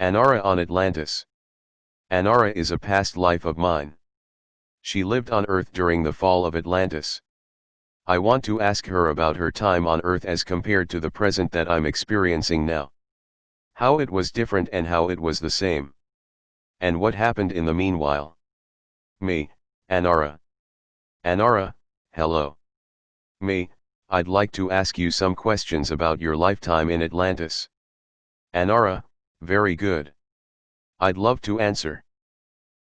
Anara on Atlantis. Anara is a past life of mine. She lived on Earth during the fall of Atlantis. I want to ask her about her time on Earth as compared to the present that I'm experiencing now. How it was different and how it was the same. And what happened in the meanwhile. Me, Anara. Anara, hello. Me, I'd like to ask you some questions about your lifetime in Atlantis. Anara, very good. I'd love to answer.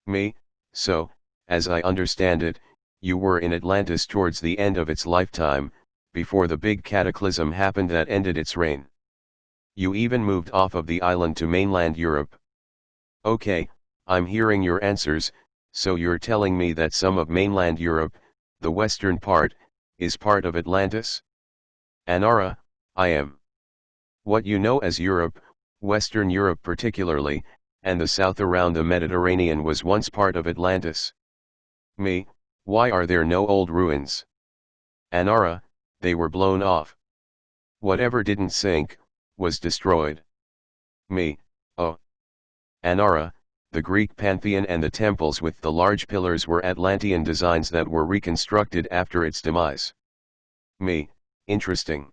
Me, so, as I understand it, you were in Atlantis towards the end of its lifetime, before the big cataclysm happened that ended its reign. You even moved off of the island to mainland Europe. Okay, I'm hearing your answers, so you're telling me that some of mainland Europe, the western part, is part of Atlantis? Anara, I am. What you know as Europe, Western Europe particularly, and the south around the Mediterranean was once part of Atlantis. Me, why are there no old ruins? Anara, they were blown off. Whatever didn't sink, was destroyed. Me, oh. Anara, the Greek pantheon and the temples with the large pillars were Atlantean designs that were reconstructed after its demise. Me, interesting.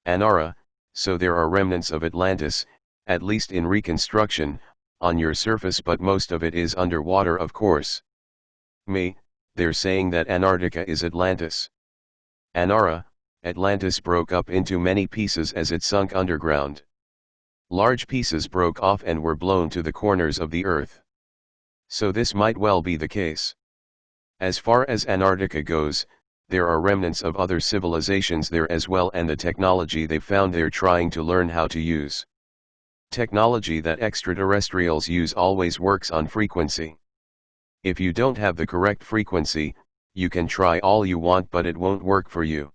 Anara, so there are remnants of Atlantis, at least in reconstruction, on your surface, but most of it is underwater, of course. Me, they're saying that Antarctica is Atlantis. Anara, Atlantis broke up into many pieces as it sunk underground. Large pieces broke off and were blown to the corners of the earth. So this might well be the case. As far as Antarctica goes, there are remnants of other civilizations there as well, and the technology they found they're trying to learn how to use. Technology that extraterrestrials use always works on frequency. If you don't have the correct frequency, you can try all you want but it won't work for you.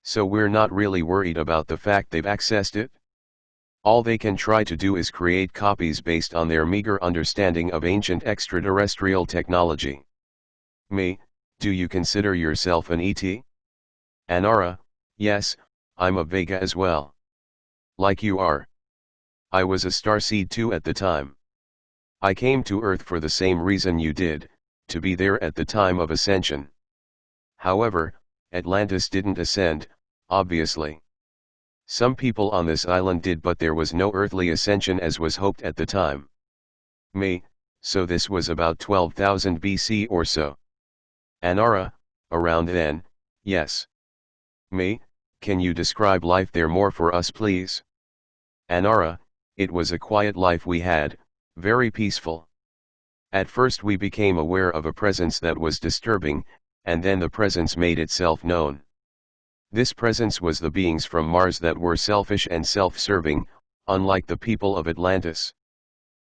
So we're not really worried about the fact they've accessed it. All they can try to do is create copies based on their meager understanding of ancient extraterrestrial technology. Me, do you consider yourself an ET? Anara, yes, I'm a Vega as well. Like you are. I was a starseed too at the time. I came to Earth for the same reason you did, to be there at the time of ascension. However, Atlantis didn't ascend, obviously. Some people on this island did, but there was no earthly ascension as was hoped at the time. Me, so this was about 12,000 BC or so. Anara, around then, yes. Me, can you describe life there more for us please? Anara, it was a quiet life we had, very peaceful. At first we became aware of a presence that was disturbing, and then the presence made itself known. This presence was the beings from Mars that were selfish and self-serving, unlike the people of Atlantis.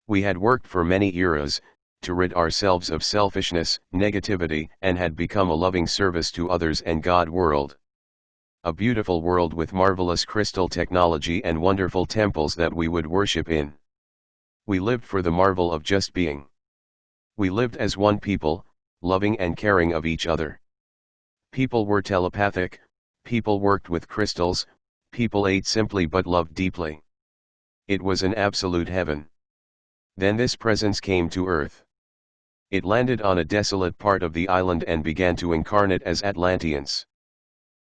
We had worked for many eras, to rid ourselves of selfishness, negativity, and had become a loving service to others and God world. A beautiful world with marvelous crystal technology and wonderful temples that we would worship in. We lived for the marvel of just being. We lived as one people, loving and caring of each other. People were telepathic, people worked with crystals, people ate simply but loved deeply. It was an absolute heaven. Then this presence came to Earth. It landed on a desolate part of the island and began to incarnate as Atlanteans.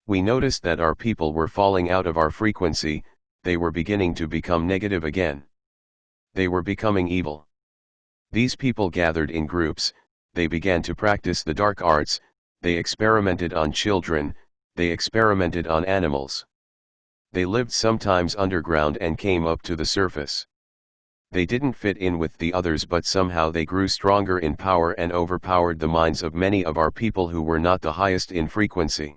We noticed that our people were falling out of our frequency, they were beginning to become negative again. They were becoming evil. These people gathered in groups, they began to practice the dark arts, they experimented on children, they experimented on animals. They lived sometimes underground and came up to the surface. They didn't fit in with the others, but somehow they grew stronger in power and overpowered the minds of many of our people who were not the highest in frequency.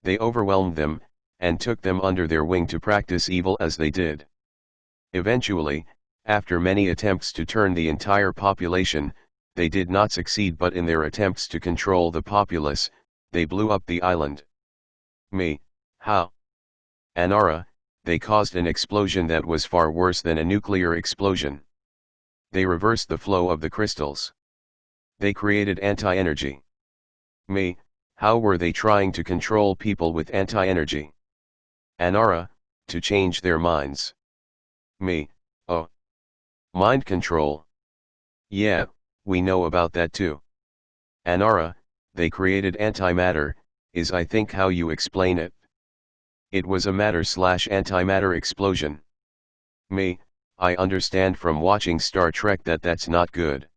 They overwhelmed them, and took them under their wing to practice evil as they did. Eventually, after many attempts to turn the entire population, they did not succeed, but in their attempts to control the populace, they blew up the island. Me, how? Anara, they caused an explosion that was far worse than a nuclear explosion. They reversed the flow of the crystals. They created anti-energy. Me, how were they trying to control people with anti-energy? Anara, to change their minds. Me, oh. Mind control. Yeah, we know about that too. Anara, they created antimatter, is I think how you explain it. It was a matter/antimatter explosion. Me, I understand from watching Star Trek that that's not good.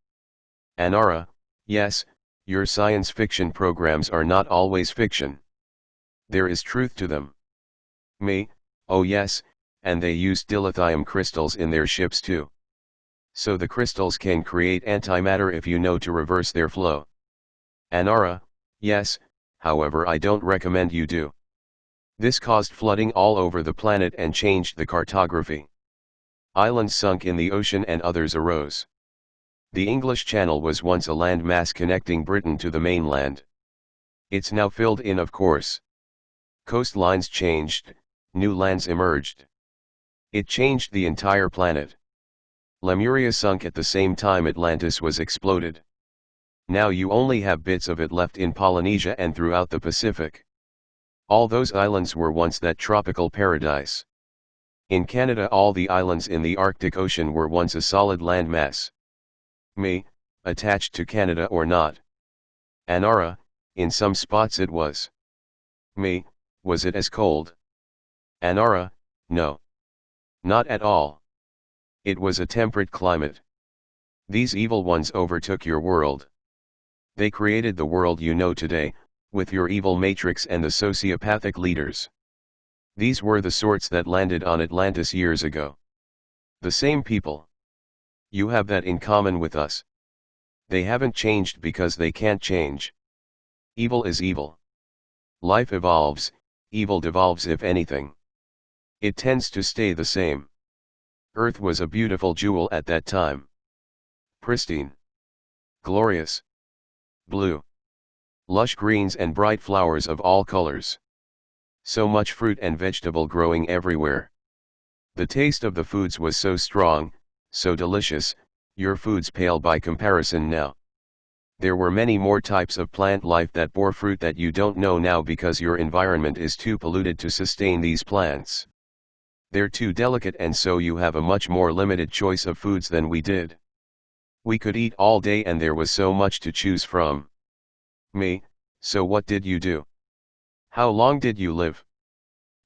Anara, yes, your science fiction programs are not always fiction. There is truth to them. Me, oh yes, and they use dilithium crystals in their ships too. So the crystals can create antimatter if you know to reverse their flow. Anara, yes, however I don't recommend you do. This caused flooding all over the planet and changed the cartography. Islands sunk in the ocean and others arose. The English Channel was once a land mass connecting Britain to the mainland. It's now filled in, of course. Coastlines changed, new lands emerged. It changed the entire planet. Lemuria sunk at the same time Atlantis was exploded. Now you only have bits of it left in Polynesia and throughout the Pacific. All those islands were once that tropical paradise. In Canada all the islands in the Arctic Ocean were once a solid landmass. Me, attached to Canada or not. Anara, in some spots it was. Me, was it as cold? Anara, no. Not at all. It was a temperate climate. These evil ones overtook your world. They created the world you know today, with your evil matrix and the sociopathic leaders. These were the sorts that landed on Atlantis years ago. The same people. You have that in common with us. They haven't changed because they can't change. Evil is evil. Life evolves, evil devolves if anything. It tends to stay the same. Earth was a beautiful jewel at that time. Pristine. Glorious. Blue. Lush greens and bright flowers of all colors. So much fruit and vegetable growing everywhere. The taste of the foods was so strong, so delicious, your foods pale by comparison now. There were many more types of plant life that bore fruit that you don't know now because your environment is too polluted to sustain these plants. They're too delicate and so you have a much more limited choice of foods than we did. We could eat all day and there was so much to choose from. Me, so what did you do? How long did you live?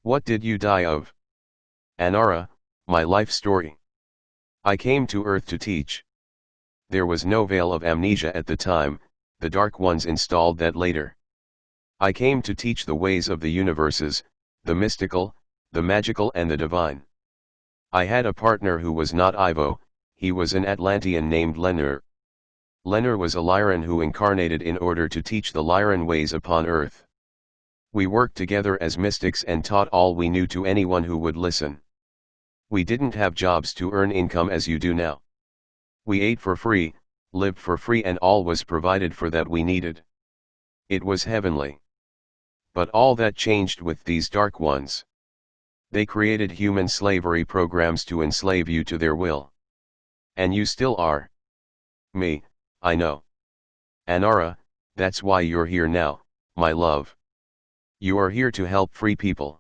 What did you die of? Anara, my life story. I came to Earth to teach. There was no veil of amnesia at the time, the dark ones installed that later. I came to teach the ways of the universes, the mystical, the magical and the divine. I had a partner who was not Ivo, he was an Atlantean named Lenur. Lenur was a Lyran who incarnated in order to teach the Lyran ways upon Earth. We worked together as mystics and taught all we knew to anyone who would listen. We didn't have jobs to earn income as you do now. We ate for free, lived for free and all was provided for that we needed. It was heavenly. But all that changed with these dark ones. They created human slavery programs to enslave you to their will. And you still are. Me, I know. Anara, that's why you're here now, my love. You are here to help free people.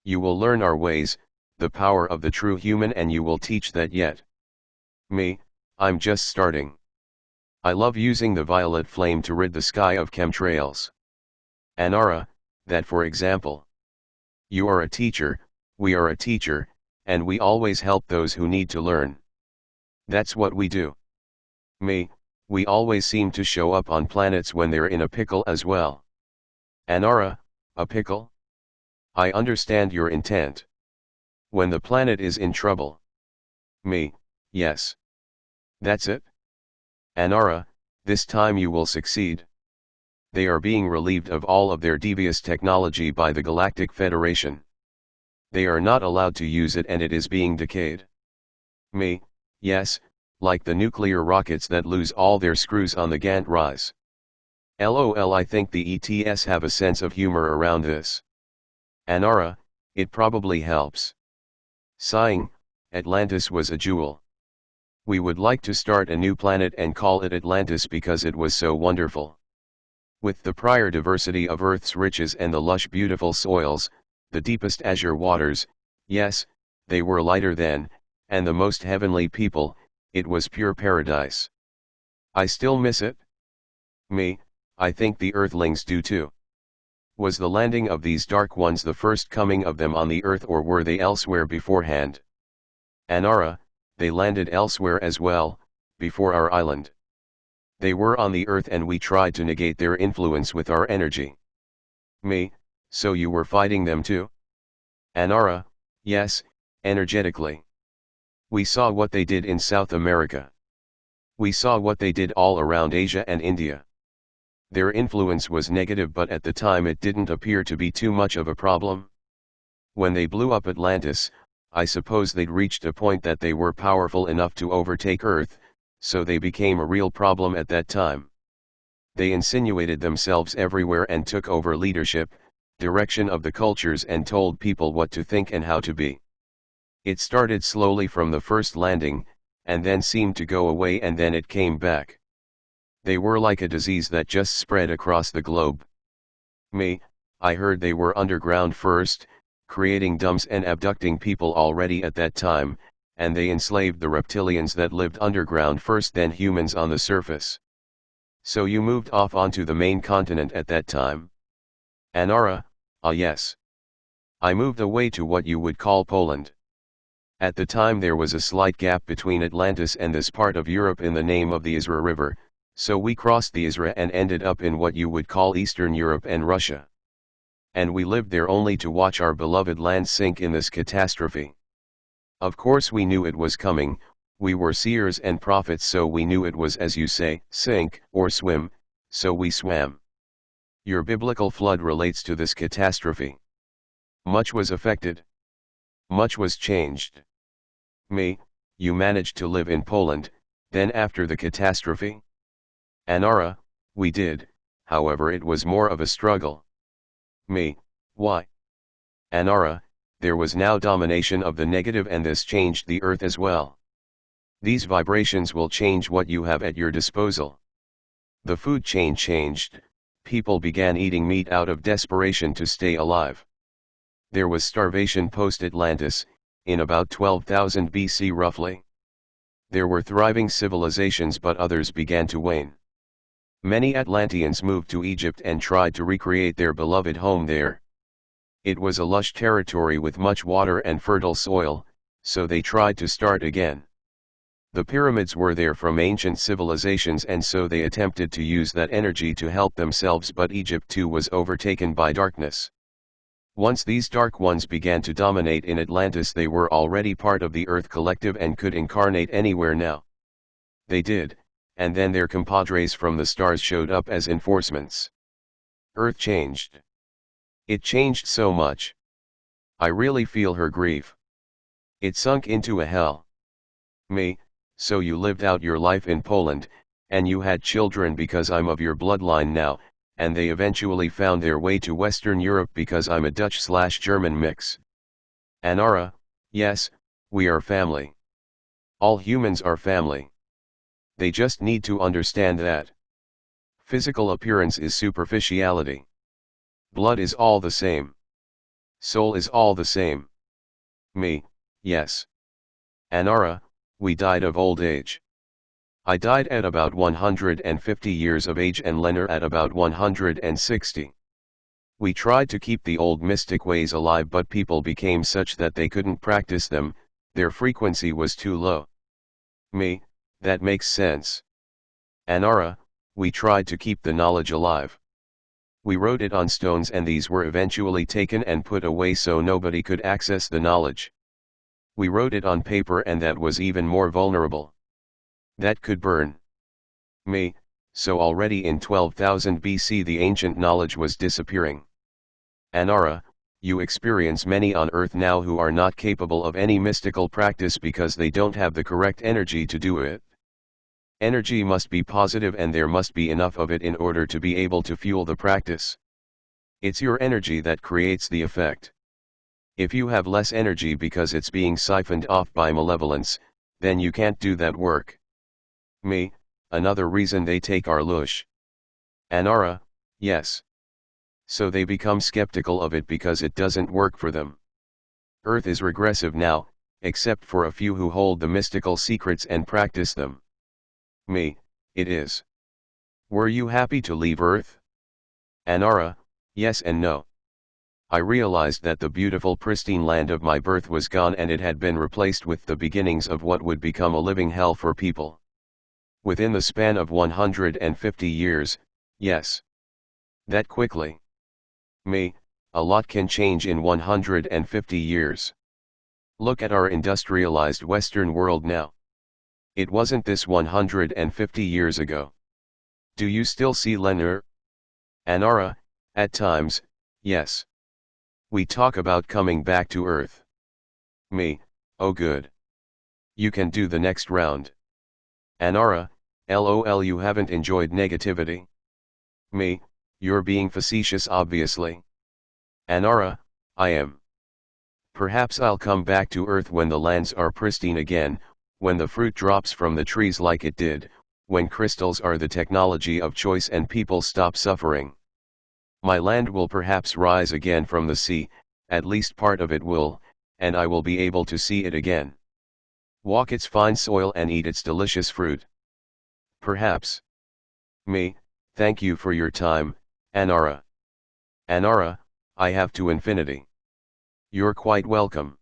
You will learn our ways, the power of the true human and you will teach that yet. Me, I'm just starting. I love using the violet flame to rid the sky of chemtrails. Anara, that for example. You are a teacher, we are a teacher, and we always help those who need to learn. That's what we do. Me, we always seem to show up on planets when they're in a pickle as well. Anara, a pickle? I understand your intent. When the planet is in trouble. Me, yes. That's it? Anara, this time you will succeed. They are being relieved of all of their devious technology by the Galactic Federation. They are not allowed to use it and it is being decayed. Me, yes, like the nuclear rockets that lose all their screws on the Gantt rise. LOL, I think the ETS have a sense of humor around this. Anara, it probably helps. Sighing, Atlantis was a jewel. We would like to start a new planet and call it Atlantis because it was so wonderful. With the prior diversity of Earth's riches and the lush beautiful soils, the deepest azure waters, yes, they were lighter then, and the most heavenly people, It was pure paradise. I still miss it. Me, I think the Earthlings do too. Was the landing of these Dark Ones the first coming of them on the Earth, or were they elsewhere beforehand? Anara, they landed elsewhere as well, before our island. They were on the Earth and we tried to negate their influence with our energy. Me, so you were fighting them too? Anara, yes, energetically. We saw what they did in South America. We saw what they did all around Asia and India. Their influence was negative, but at the time it didn't appear to be too much of a problem. When they blew up Atlantis, I suppose they'd reached a point that they were powerful enough to overtake Earth, so they became a real problem at that time. They insinuated themselves everywhere and took over leadership, direction of the cultures, and told people what to think and how to be. It started slowly from the first landing, and then seemed to go away, and then it came back. They were like a disease that just spread across the globe. Me, I heard they were underground first, creating dumps and abducting people already at that time, and they enslaved the reptilians that lived underground first, then humans on the surface. So you moved off onto the main continent at that time? Anara, ah yes. I moved away to what you would call Poland. At the time there was a slight gap between Atlantis and this part of Europe in the name of the Isra River, so we crossed the Isra and ended up in what you would call Eastern Europe and Russia. And we lived there only to watch our beloved land sink in this catastrophe. Of course we knew it was coming, we were seers and prophets, so we knew it was, as you say, sink or swim, so we swam. Your biblical flood relates to this catastrophe. Much was affected. Much was changed. Me, you managed to live in Poland, then after the catastrophe? Anara, we did, however it was more of a struggle. Me, why? Anara, there was now domination of the negative, and this changed the Earth as well. These vibrations will change what you have at your disposal. The food chain changed, people began eating meat out of desperation to stay alive. There was starvation post-Atlantis, in about 12,000 BC roughly. There were thriving civilizations, but others began to wane. Many Atlanteans moved to Egypt and tried to recreate their beloved home there. It was a lush territory with much water and fertile soil, so they tried to start again. The pyramids were there from ancient civilizations, and so they attempted to use that energy to help themselves, but Egypt too was overtaken by darkness. Once these Dark Ones began to dominate in Atlantis, they were already part of the Earth Collective and could incarnate anywhere now. They did, and then their compadres from the stars showed up as enforcements. Earth changed. It changed so much. I really feel her grief. It sunk into a hell. Me, so you lived out your life in Poland, and you had children because I'm of your bloodline now, and they eventually found their way to Western Europe because I'm a Dutch/German mix. Anara, yes, we are family. All humans are family. They just need to understand that. Physical appearance is superficiality. Blood is all the same. Soul is all the same. Me, yes. Anara, we died of old age. I died at about 150 years of age and Lenner at about 160. We tried to keep the old mystic ways alive, but people became such that they couldn't practice them, their frequency was too low. Me, that makes sense. Anara, we tried to keep the knowledge alive. We wrote it on stones, and these were eventually taken and put away so nobody could access the knowledge. We wrote it on paper, and that was even more vulnerable. That could burn. Me, so already in 12,000 BC the ancient knowledge was disappearing. Anara, you experience many on Earth now who are not capable of any mystical practice because they don't have the correct energy to do it. Energy must be positive, and there must be enough of it in order to be able to fuel the practice. It's your energy that creates the effect. If you have less energy because it's being siphoned off by malevolence, then you can't do that work. Me, another reason they take our lush. Anara, yes. So they become skeptical of it because it doesn't work for them. Earth is regressive now, except for a few who hold the mystical secrets and practice them. Me, it is. Were you happy to leave Earth? Anara, yes and no. I realized that the beautiful pristine land of my birth was gone and it had been replaced with the beginnings of what would become a living hell for people. Within the span of 150 years, yes. That quickly. Me, a lot can change in 150 years. Look at our industrialized Western world now. It wasn't this 150 years ago. Do you still see Lenur? Anara, at times, yes. We talk about coming back to Earth. Me, oh good. You can do the next round. Anara, lol, you haven't enjoyed negativity. Me, you're being facetious obviously. Anara, I am. Perhaps I'll come back to Earth when the lands are pristine again, when the fruit drops from the trees like it did, when crystals are the technology of choice and people stop suffering. My land will perhaps rise again from the sea, at least part of it will, and I will be able to see it again. Walk its fine soil and eat its delicious fruit. Perhaps. Me, thank you for your time, Anara. Anara, I have to infinity. You're quite welcome.